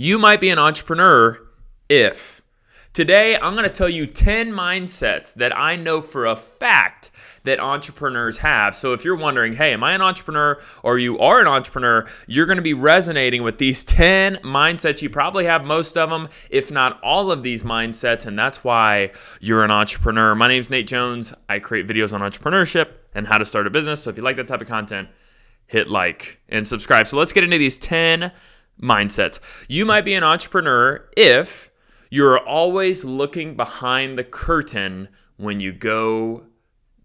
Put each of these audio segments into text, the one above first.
You might be an entrepreneur if. Today, I'm going to tell you 10 mindsets that I know for a fact that entrepreneurs have. So if you're wondering, hey, am I an entrepreneur or you are an entrepreneur, you're going to be resonating with these 10 mindsets. You probably have most of them, if not all of these mindsets, and that's why you're an entrepreneur. My name's Nate Jones. I create videos on entrepreneurship and how to start a business. So if you like that type of content, hit like and subscribe. So let's get into these 10 mindsets. You might be an entrepreneur if you're always looking behind the curtain when you go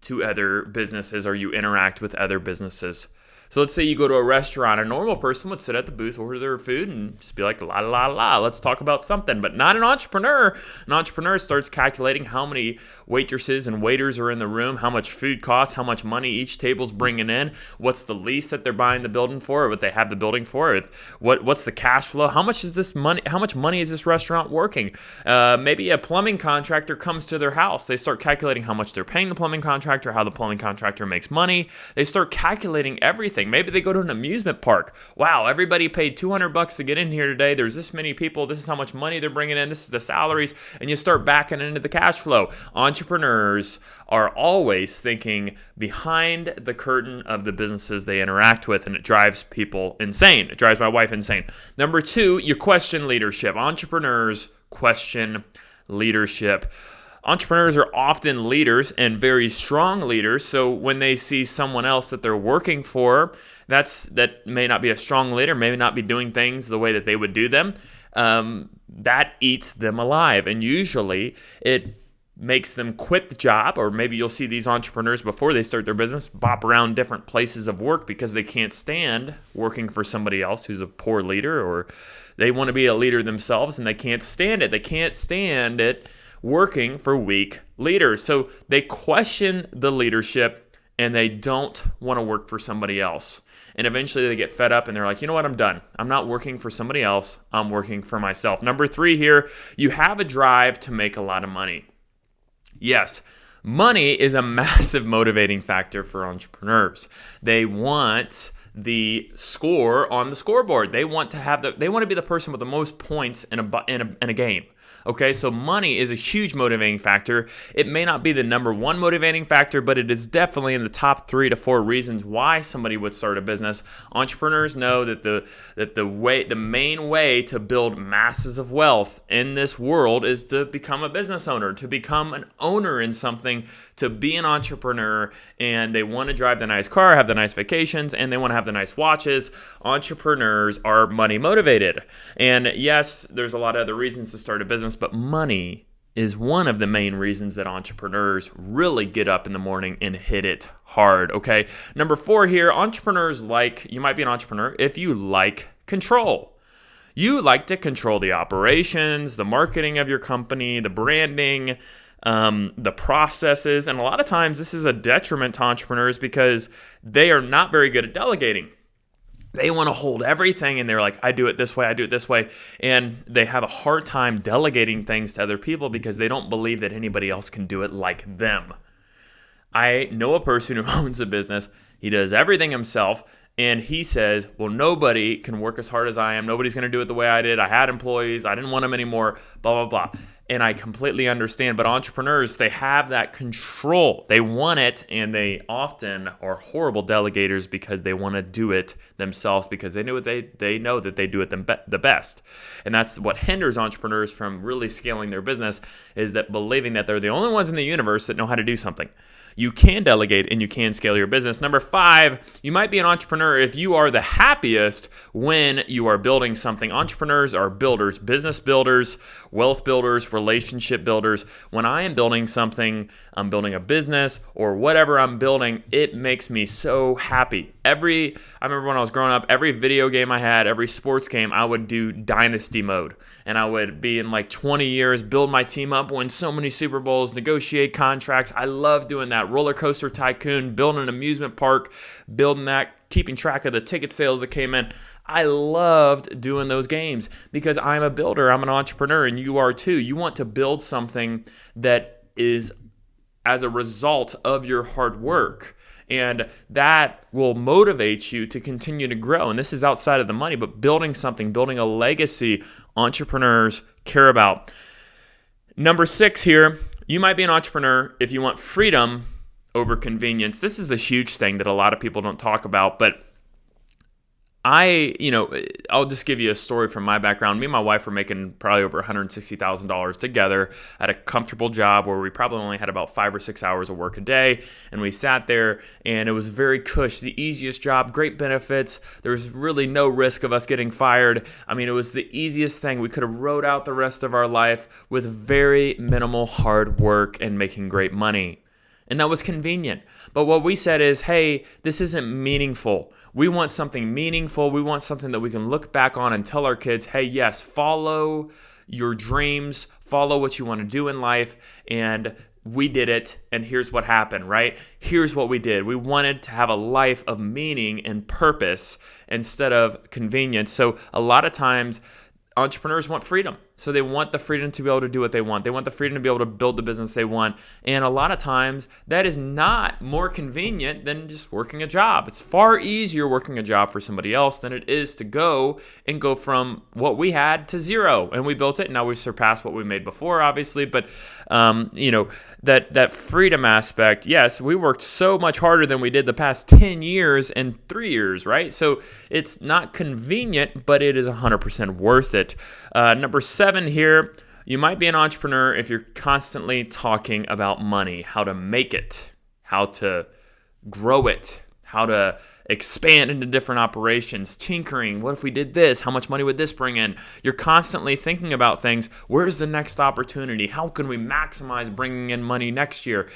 to other businesses or you interact with other businesses. So let's say you go to a restaurant. A normal person would sit at the booth, order their food, and just be like, la, la, la, let's talk about something. But not an entrepreneur. An entrepreneur starts calculating how many waitresses and waiters are in the room, how much food costs, how much money each table's bringing in, what's the lease that they're buying the building for, or what they have the building for, what's the cash flow, how much is this money, how much money is this restaurant working? Maybe a plumbing contractor comes to their house. They start calculating how much they're paying the plumbing contractor, how the plumbing contractor makes money. They start calculating everything. Maybe they go to an amusement park. Wow, everybody paid $200 to get in here today. There's this many people. This is how much money they're bringing in. This is the salaries. And you start backing into the cash flow. Entrepreneurs are always thinking behind the curtain of the businesses they interact with, and it drives people insane. It drives my wife insane. Number 2, you question leadership. Entrepreneurs question leadership. Entrepreneurs are often leaders and very strong leaders. So when they see someone else that they're working for, that may not be a strong leader, may not be doing things the way that they would do them, that eats them alive. And usually it makes them quit the job, or maybe you'll see these entrepreneurs before they start their business bop around different places of work because they can't stand working for somebody else who's a poor leader, or they want to be a leader themselves and they can't stand it. They can't stand it working for weak leaders. So they question the leadership and they don't want to work for somebody else. And eventually they get fed up and they're like, you know what, I'm done. I'm not working for somebody else. I'm working for myself. Number 3 here, you have a drive to make a lot of money. Yes, money is a massive motivating factor for entrepreneurs. They want the score on the scoreboard. They want to be the person with the most points in a game. Okay, so money is a huge motivating factor. It may not be the number 1 motivating factor, but it is definitely in the top 3 to 4 reasons why somebody would start a business. Entrepreneurs know that the main way to build masses of wealth in this world is to become a business owner, to become an owner in something, to be an entrepreneur, and they want to drive the nice car, have the nice vacations, and they want to have the nice watches. Entrepreneurs are money motivated. And yes, there's a lot of other reasons to start a business, but money is one of the main reasons that entrepreneurs really get up in the morning and hit it hard, okay? Number 4 here, you might be an entrepreneur if you like control. You like to control the operations, the marketing of your company, the branding, the processes, and a lot of times this is a detriment to entrepreneurs because they are not very good at delegating. They want to hold everything and they're like, I do it this way, and they have a hard time delegating things to other people because they don't believe that anybody else can do it like them. I know a person who owns a business. He does everything himself, and he says, well, nobody can work as hard as I am. Nobody's going to do it the way I did. I had employees. I didn't want them anymore, blah, blah, blah. And I completely understand, but entrepreneurs, they have that control. They want it, and they often are horrible delegators because they want to do it themselves because they know that they do it the best. And that's what hinders entrepreneurs from really scaling their business, is that believing that they're the only ones in the universe that know how to do something. You can delegate and you can scale your business. Number 5, you might be an entrepreneur if you are the happiest when you are building something. Entrepreneurs are builders, business builders, wealth builders, relationship builders. When I am building something, I'm building a business or whatever I'm building, it makes me so happy. I remember when I was growing up, every video game I had, every sports game, I would do dynasty mode. And I would be in like 20 years, build my team up, win so many Super Bowls, negotiate contracts. I love doing that. Roller coaster tycoon, building an amusement park, building that, keeping track of the ticket sales that came in. I loved doing those games because I'm a builder, I'm an entrepreneur, and you are too. You want to build something that is as a result of your hard work. And that will motivate you to continue to grow. And this is outside of the money, but building something, building a legacy entrepreneurs care about. Number 6 here, you might be an entrepreneur if you want freedom over convenience. This is a huge thing that a lot of people don't talk about, but I'll just give you a story from my background. Me and my wife were making probably over $160,000 together at a comfortable job where we probably only had about 5 or 6 hours of work a day. And we sat there and it was very cush, the easiest job, great benefits. There was really no risk of us getting fired. I mean, it was the easiest thing. We could have rode out the rest of our life with very minimal hard work and making great money. And that was convenient. But what we said is, hey, this isn't meaningful. We want something meaningful. We want something that we can look back on and tell our kids, hey, yes, follow your dreams, follow what you want to do in life, and we did it, and here's what happened, right? Here's what we did. We wanted to have a life of meaning and purpose instead of convenience. So a lot of times, entrepreneurs want freedom. So they want the freedom to be able to do what they want. They want the freedom to be able to build the business they want. And a lot of times that is not more convenient than just working a job. It's far easier working a job for somebody else than it is to go from what we had to zero. And we built it. And now we've surpassed what we made before, obviously. But, that freedom aspect, yes, we worked so much harder than we did the past 10 years and 3 years, right? So it's not convenient, but it is 100% worth it. Number 7 here, you might be an entrepreneur if you're constantly talking about money, how to make it, how to grow it, how to expand into different operations, tinkering. What if we did this? How much money would this bring in? You're constantly thinking about things. Where's the next opportunity? How can we maximize bringing in money next year?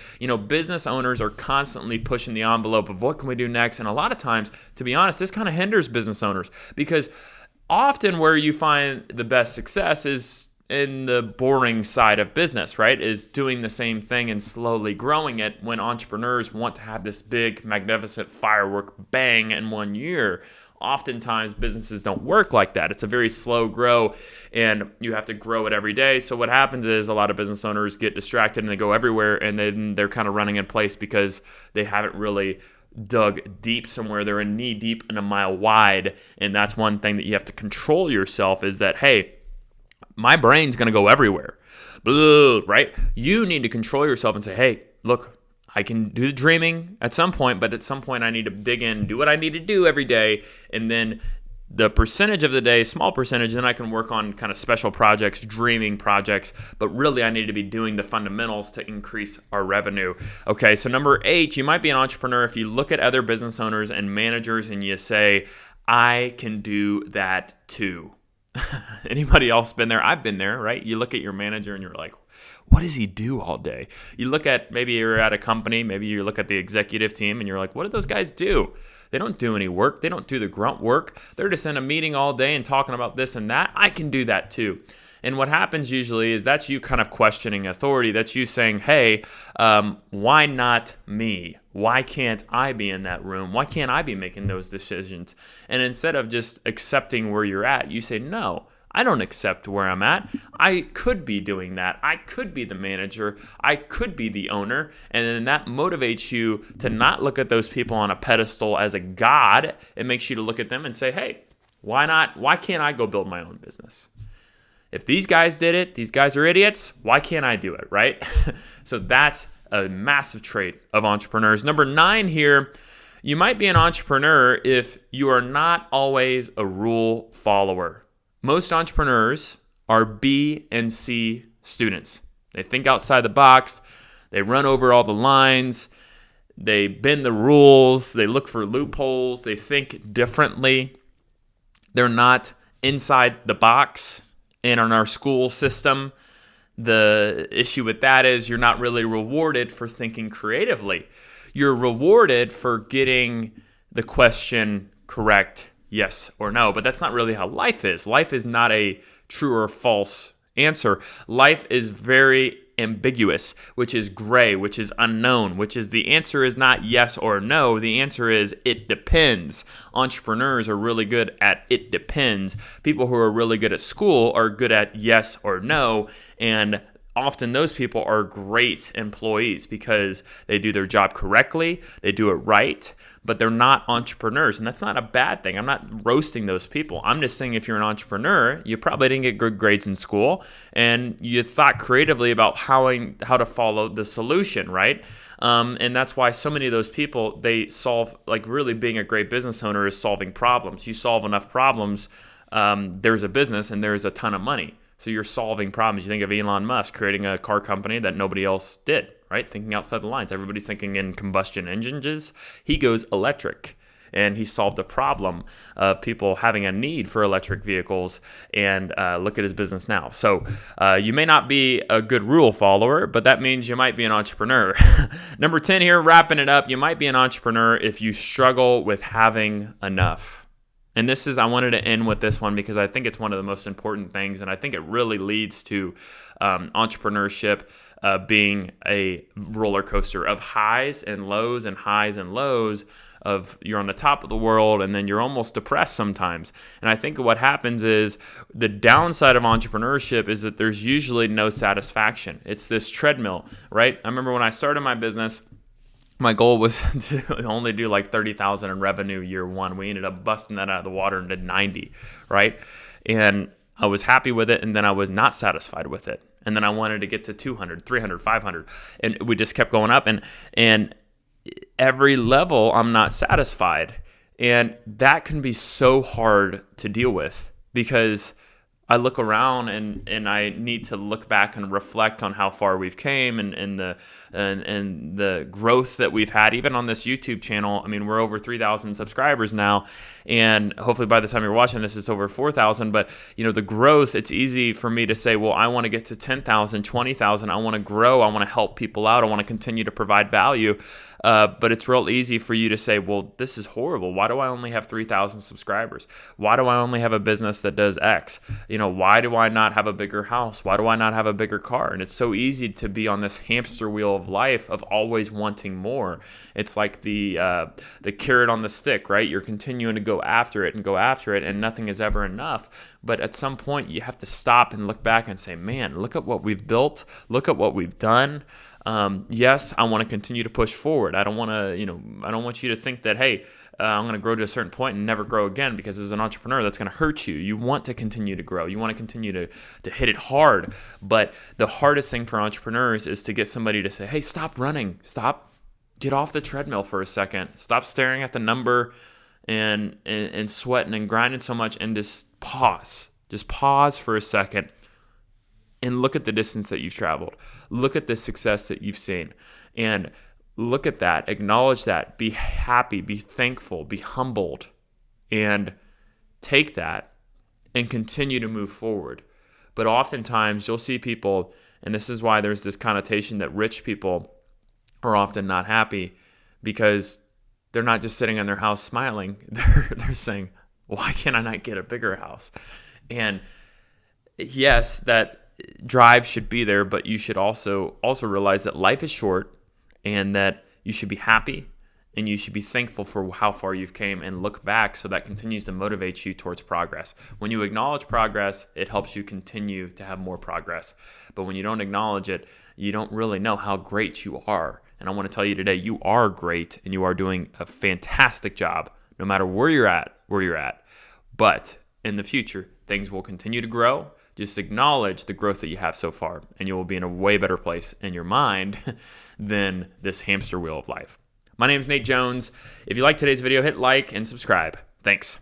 Business owners are constantly pushing the envelope of what can we do next? And a lot of times, to be honest, this kind of hinders business owners because often where you find the best success is in the boring side of business, right? Is doing the same thing and slowly growing it when entrepreneurs want to have this big, magnificent firework bang in 1 year. Oftentimes, businesses don't work like that. It's a very slow grow, and you have to grow it every day. So what happens is a lot of business owners get distracted and they go everywhere, and then they're kind of running in place because they haven't really dug deep somewhere. They're in knee deep and a mile wide. And that's one thing that you have to control yourself is that, hey, my brain's going to go everywhere, right? You need to control yourself and say, hey, look, I can do the dreaming at some point, but at some point I need to dig in, do what I need to do every day. And then the percentage of the day, small percentage, then I can work on kind of special projects, dreaming projects, but really I need to be doing the fundamentals to increase our revenue. Okay, so number 8, you might be an entrepreneur if you look at other business owners and managers and you say, I can do that too. Anybody else been there? I've been there, right? You look at your manager and you're like, what does he do all day? You look at, maybe you're at a company, maybe you look at the executive team and you're like, what do those guys do? They don't do any work. They don't do the grunt work. They're just in a meeting all day and talking about this and that. I can do that too. And what happens usually is that's you kind of questioning authority. That's you saying, hey, why not me? Why can't I be in that room? Why can't I be making those decisions? And instead of just accepting where you're at, you say, no, I don't accept where I'm at. I could be doing that. I could be the manager. I could be the owner. And then that motivates you to not look at those people on a pedestal as a god. It makes you to look at them and say, hey, why not? Why can't I go build my own business? If these guys did it, these guys are idiots, why can't I do it, right? So that's a massive trait of entrepreneurs. Number 9 here, you might be an entrepreneur if you are not always a rule follower. Most entrepreneurs are B and C students. They think outside the box. They run over all the lines. They bend the rules. They look for loopholes. They think differently. They're not inside the box. And in our school system, the issue with that is you're not really rewarded for thinking creatively. You're rewarded for getting the question correct, yes or no. But that's not really how life is. Life is not a true or false answer. Life is very ambiguous, which is gray, which is unknown, which is the answer is not yes or no. The answer is it depends. Entrepreneurs are really good at it depends. People who are really good at school are good at yes or no. And often those people are great employees because they do their job correctly, they do it right, but they're not entrepreneurs. And that's not a bad thing. I'm not roasting those people. I'm just saying if you're an entrepreneur, you probably didn't get good grades in school and you thought creatively about how to follow the solution, right? And that's why so many of those people, they solve, like really being a great business owner is solving problems. You solve enough problems, there's a business and there's a ton of money. So you're solving problems. You think of Elon Musk creating a car company that nobody else did, right? Thinking outside the lines. Everybody's thinking in combustion engines. He goes electric. And he solved the problem of people having a need for electric vehicles. And look at his business now. So you may not be a good rule follower, but that means you might be an entrepreneur. Number 10 here, wrapping it up. You might be an entrepreneur if you struggle with having enough. And I wanted to end with this one because I think it's one of the most important things. And I think it really leads to entrepreneurship being a roller coaster of highs and lows and highs and lows of you're on the top of the world and then you're almost depressed sometimes. And I think what happens is the downside of entrepreneurship is that there's usually no satisfaction. It's this treadmill, right? I remember when I started my business, my goal was to only do like 30,000 in revenue year one. We ended up busting that out of the water and did 90, right? And I was happy with it, and then I was not satisfied with it. And then I wanted to get to 200, 300, 500, and we just kept going up. And every level, I'm not satisfied. And that can be so hard to deal with because I look around and I need to look back and reflect on how far we've came and the growth that we've had, even on this YouTube channel. I mean, we're over 3,000 subscribers now, and hopefully by the time you're watching this, it's over 4,000. But the growth, it's easy for me to say, well, I want to get to 10,000, 20,000. I want to grow. I want to help people out. I want to continue to provide value. But it's real easy for you to say, well, this is horrible. Why do I only have 3,000 subscribers? Why do I only have a business that does X? Why do I not have a bigger house? Why do I not have a bigger car? And it's so easy to be on this hamster wheel of life of always wanting more. It's like the carrot on the stick, right? You're continuing to go after it, and nothing is ever enough. But at some point, you have to stop and look back and say, man, look at what we've built. Look at what we've done. Yes, I want to continue to push forward. I don't want to, I don't want you to think that, hey, I'm going to grow to a certain point and never grow again, because as an entrepreneur, that's going to hurt you. You want to continue to grow. You want to continue to hit it hard. But the hardest thing for entrepreneurs is to get somebody to say, hey, stop running. Stop. Get off the treadmill for a second. Stop staring at the number and sweating and grinding so much, and just pause. Just pause for a second. And look at the distance that you've traveled. Look at the success that you've seen. And look at that. Acknowledge that. Be happy. Be thankful. Be humbled. And take that and continue to move forward. But oftentimes you'll see people, and this is why there's this connotation that rich people are often not happy, because they're not just sitting in their house smiling. They're saying, why can't I not get a bigger house? And yes, that drive should be there, but you should also realize that life is short, and that you should be happy and you should be thankful for how far you've came, and look back, so that continues to motivate you towards progress. When you acknowledge progress, it helps you continue to have more progress. But when you don't acknowledge it, you don't really know how great you are. And I want to tell you today, you are great, and you are doing a fantastic job, no matter where you're at. But in the future, things will continue to grow. Just acknowledge the growth that you have so far, and you will be in a way better place in your mind than this hamster wheel of life. My name is Nate Jones. If you like today's video, hit like and subscribe. Thanks.